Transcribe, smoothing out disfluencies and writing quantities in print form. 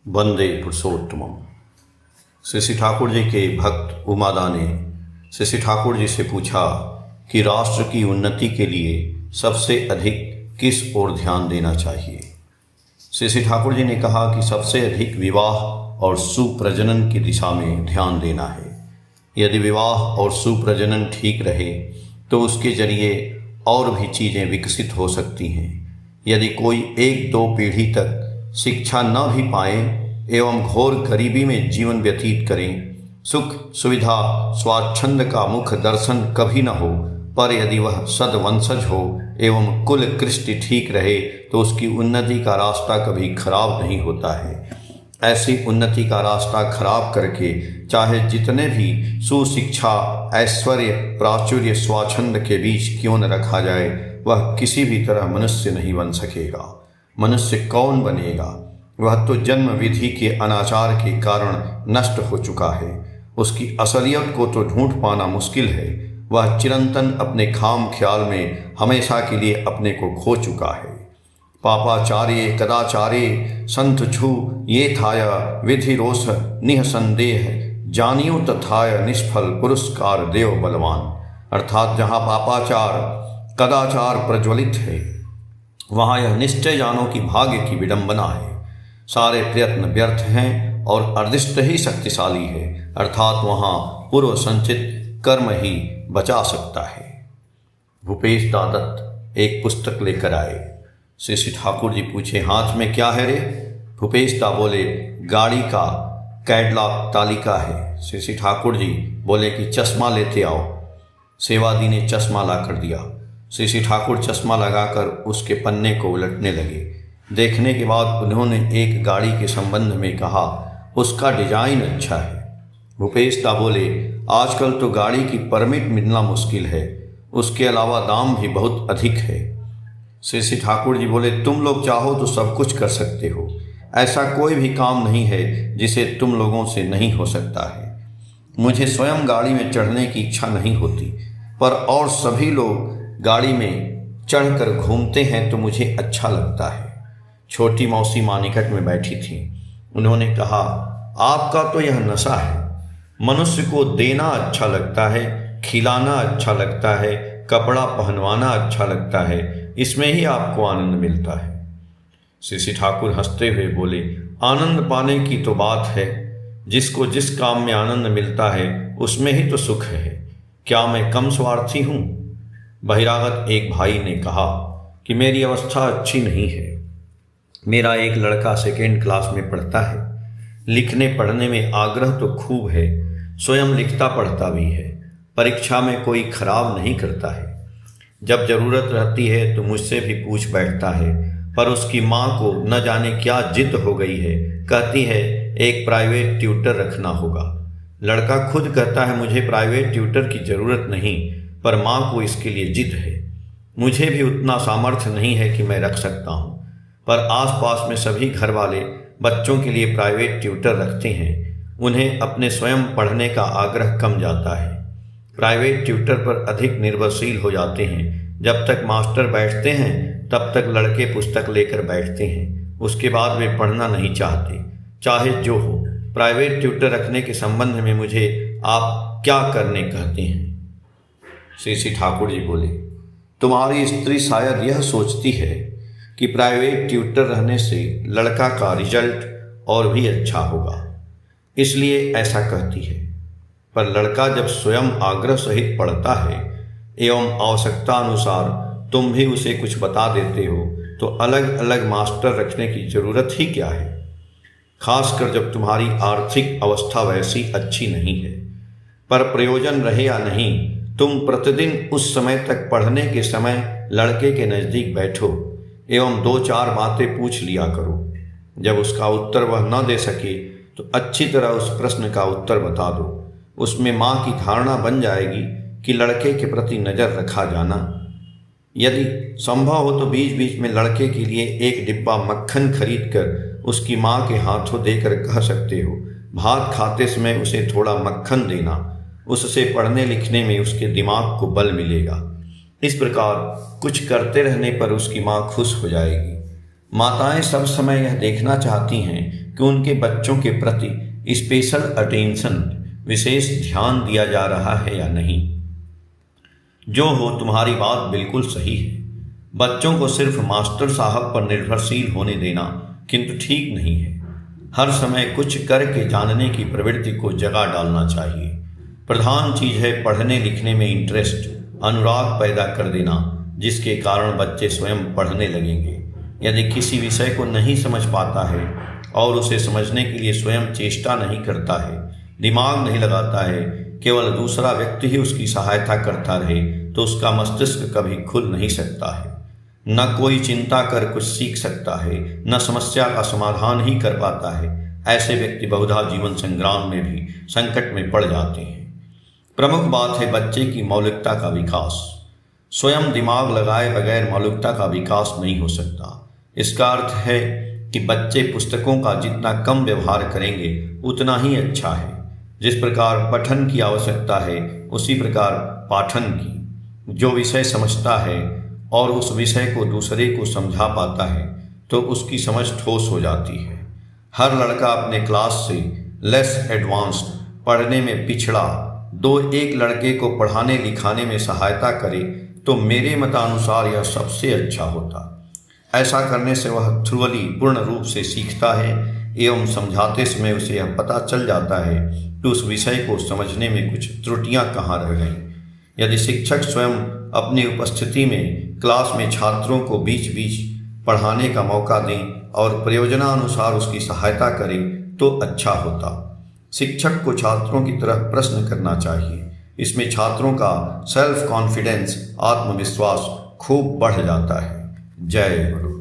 वंदे पुरुषोत्तमम। श्री ठाकुर जी के भक्त उमादा ने श्री ठाकुर जी से पूछा कि राष्ट्र की उन्नति के लिए सबसे अधिक किस ओर ध्यान देना चाहिए। श्री ठाकुर जी ने कहा कि सबसे अधिक विवाह और सुप्रजनन की दिशा में ध्यान देना है। यदि विवाह और सुप्रजनन ठीक रहे तो उसके जरिए और भी चीज़ें विकसित हो सकती हैं। यदि कोई एक दो पीढ़ी तक शिक्षा न भी पाए एवं घोर गरीबी में जीवन व्यतीत करें, सुख सुविधा स्वाच्छंद का मुख दर्शन कभी न हो, पर यदि वह सद्वंशज हो एवं कुल कृष्टि ठीक रहे तो उसकी उन्नति का रास्ता कभी खराब नहीं होता है। ऐसी उन्नति का रास्ता खराब करके चाहे जितने भी सुशिक्षा ऐश्वर्य प्राचुर्य स्वाच्छंद के बीच क्यों न रखा जाए, वह किसी भी तरह मनुष्य नहीं बन सकेगा। मनुष्य कौन बनेगा? वह तो जन्म विधि के अनाचार के कारण नष्ट हो चुका है। उसकी असलियत को तो ढूंढ पाना मुश्किल है। वह चिरंतन अपने खाम ख्याल में हमेशा के लिए अपने को खो चुका है। पापाचार्य कदाचार्य संत छू ये थाय विधि रोष निःसंदेह जानियो तथाय निष्फल पुरस्कार देव बलवान। अर्थात जहाँ पापाचार कदाचार प्रज्वलित है वहाँ यह निश्चय जानो कि भाग्य की विडंबना है। सारे प्रयत्न व्यर्थ हैं और अर्दिष्ट ही शक्तिशाली है। अर्थात वहाँ पूर्व संचित कर्म ही बचा सकता है। भूपेश दादत्त एक पुस्तक लेकर आए। श्री ठाकुर जी पूछे, हाथ में क्या है रे? भूपेश दा बोले, गाड़ी का कैडलॉग तालिका है। श्री ठाकुर जी बोले कि चश्मा लेते आओ। सेवादी ने चश्मा ला कर दिया। श्री ठाकुर चश्मा लगाकर उसके पन्ने को उलटने लगे। देखने के बाद उन्होंने एक गाड़ी के संबंध में कहा, उसका डिजाइन अच्छा है। भूपेश दा बोले, आजकल तो गाड़ी की परमिट मिलना मुश्किल है, उसके अलावा दाम भी बहुत अधिक है। श्री ठाकुर जी बोले, तुम लोग चाहो तो सब कुछ कर सकते हो। ऐसा कोई भी काम नहीं है जिसे तुम लोगों से नहीं हो सकता है। मुझे स्वयं गाड़ी में चढ़ने की इच्छा नहीं होती, पर और सभी लोग गाड़ी में चढ़कर घूमते हैं तो मुझे अच्छा लगता है। छोटी मौसी माँ निकट में बैठी थी। उन्होंने कहा, आपका तो यह नशा है। मनुष्य को देना अच्छा लगता है, खिलाना अच्छा लगता है, कपड़ा पहनवाना अच्छा लगता है, इसमें ही आपको आनंद मिलता है। श्री ठाकुर हंसते हुए बोले, आनंद पाने की तो बात है, जिसको जिस काम में आनंद मिलता है उसमें ही तो सुख है। क्या मैं कम स्वार्थी हूँ? बहिरागत एक भाई ने कहा कि मेरी अवस्था अच्छी नहीं है। मेरा एक लड़का सेकेंड क्लास में पढ़ता है। लिखने पढ़ने में आग्रह तो खूब है, स्वयं लिखता पढ़ता भी है, परीक्षा में कोई खराब नहीं करता है। जब ज़रूरत रहती है तो मुझसे भी पूछ बैठता है, पर उसकी माँ को न जाने क्या जिद हो गई है। कहती है एक प्राइवेट ट्यूटर रखना होगा। लड़का खुद कहता है मुझे प्राइवेट ट्यूटर की ज़रूरत नहीं, पर माँ को इसके लिए जिद है। मुझे भी उतना सामर्थ्य नहीं है कि मैं रख सकता हूँ, पर आसपास में सभी घर वाले बच्चों के लिए प्राइवेट ट्यूटर रखते हैं। उन्हें अपने स्वयं पढ़ने का आग्रह कम जाता है। प्राइवेट ट्यूटर पर अधिक निर्भरशील हो जाते हैं। जब तक मास्टर बैठते हैं तब तक लड़के पुस्तक लेकर बैठते हैं, उसके बाद वे पढ़ना नहीं चाहते, चाहे जो हो। प्राइवेट ट्यूटर रखने के संबंध में मुझे आप क्या करने कहते हैं? श्री ठाकुर जी बोले, तुम्हारी स्त्री शायद यह सोचती है कि प्राइवेट ट्यूटर रहने से लड़का का रिजल्ट और भी अच्छा होगा, इसलिए ऐसा कहती है। पर लड़का जब स्वयं आग्रह सहित पढ़ता है एवं आवश्यकता अनुसार तुम भी उसे कुछ बता देते हो तो अलग अलग मास्टर रखने की ज़रूरत ही क्या है, खासकर जब तुम्हारी आर्थिक अवस्था वैसी अच्छी नहीं है। पर प्रयोजन रहे या नहीं, तुम प्रतिदिन उस समय तक पढ़ने के समय लड़के के नज़दीक बैठो एवं दो चार बातें पूछ लिया करो। जब उसका उत्तर वह न दे सके तो अच्छी तरह उस प्रश्न का उत्तर बता दो। उसमें माँ की धारणा बन जाएगी कि लड़के के प्रति नज़र रखा जाना। यदि संभव हो तो बीच बीच में लड़के के लिए एक डिब्बा मक्खन खरीद कर उसकी माँ के हाथों देकर कह सकते हो, भात खाते समय उसे थोड़ा मक्खन देना, उससे पढ़ने लिखने में उसके दिमाग को बल मिलेगा। इस प्रकार कुछ करते रहने पर उसकी माँ खुश हो जाएगी। माताएं सब समय यह देखना चाहती हैं कि उनके बच्चों के प्रति स्पेशल अटेंशन, विशेष ध्यान दिया जा रहा है या नहीं। जो हो, तुम्हारी बात बिल्कुल सही है। बच्चों को सिर्फ मास्टर साहब पर निर्भरशील होने देना किंतु ठीक नहीं है। हर समय कुछ करके जानने की प्रवृत्ति को जगा डालना चाहिए। प्रधान चीज है पढ़ने लिखने में इंटरेस्ट, अनुराग पैदा कर देना, जिसके कारण बच्चे स्वयं पढ़ने लगेंगे। यदि किसी विषय को नहीं समझ पाता है और उसे समझने के लिए स्वयं चेष्टा नहीं करता है, दिमाग नहीं लगाता है, केवल दूसरा व्यक्ति ही उसकी सहायता करता रहे, तो उसका मस्तिष्क कभी खुल नहीं सकता है। न कोई चिंता कर कुछ सीख सकता है, न समस्या का समाधान ही कर पाता है। ऐसे व्यक्ति बहुधा जीवन संग्राम में भी संकट में पड़ जाते हैं। प्रमुख बात है बच्चे की मौलिकता का विकास। स्वयं दिमाग लगाए बगैर मौलिकता का विकास नहीं हो सकता। इसका अर्थ है कि बच्चे पुस्तकों का जितना कम व्यवहार करेंगे उतना ही अच्छा है। जिस प्रकार पठन की आवश्यकता है उसी प्रकार पाठन की। जो विषय समझता है और उस विषय को दूसरे को समझा पाता है तो उसकी समझ ठोस हो जाती है। हर लड़का अपने क्लास से लेस एडवांस्ड, पढ़ने में पिछड़ा, एक लड़के को पढ़ाने लिखाने में सहायता करे तो मेरे मतानुसार यह सबसे अच्छा होता। ऐसा करने से वह थ्रुअली पूर्ण रूप से सीखता है एवं समझाते समय उसे यह पता चल जाता है कि उस विषय को समझने में कुछ त्रुटियां कहाँ रह गईं। यदि शिक्षक स्वयं अपनी उपस्थिति में क्लास में छात्रों को बीच बीच पढ़ाने का मौका दें और प्रयोजनानुसार उसकी सहायता करें तो अच्छा होता। शिक्षक को छात्रों की तरह प्रश्न करना चाहिए। इसमें छात्रों का सेल्फ कॉन्फिडेंस, आत्मविश्वास खूब बढ़ जाता है। जय गुरु।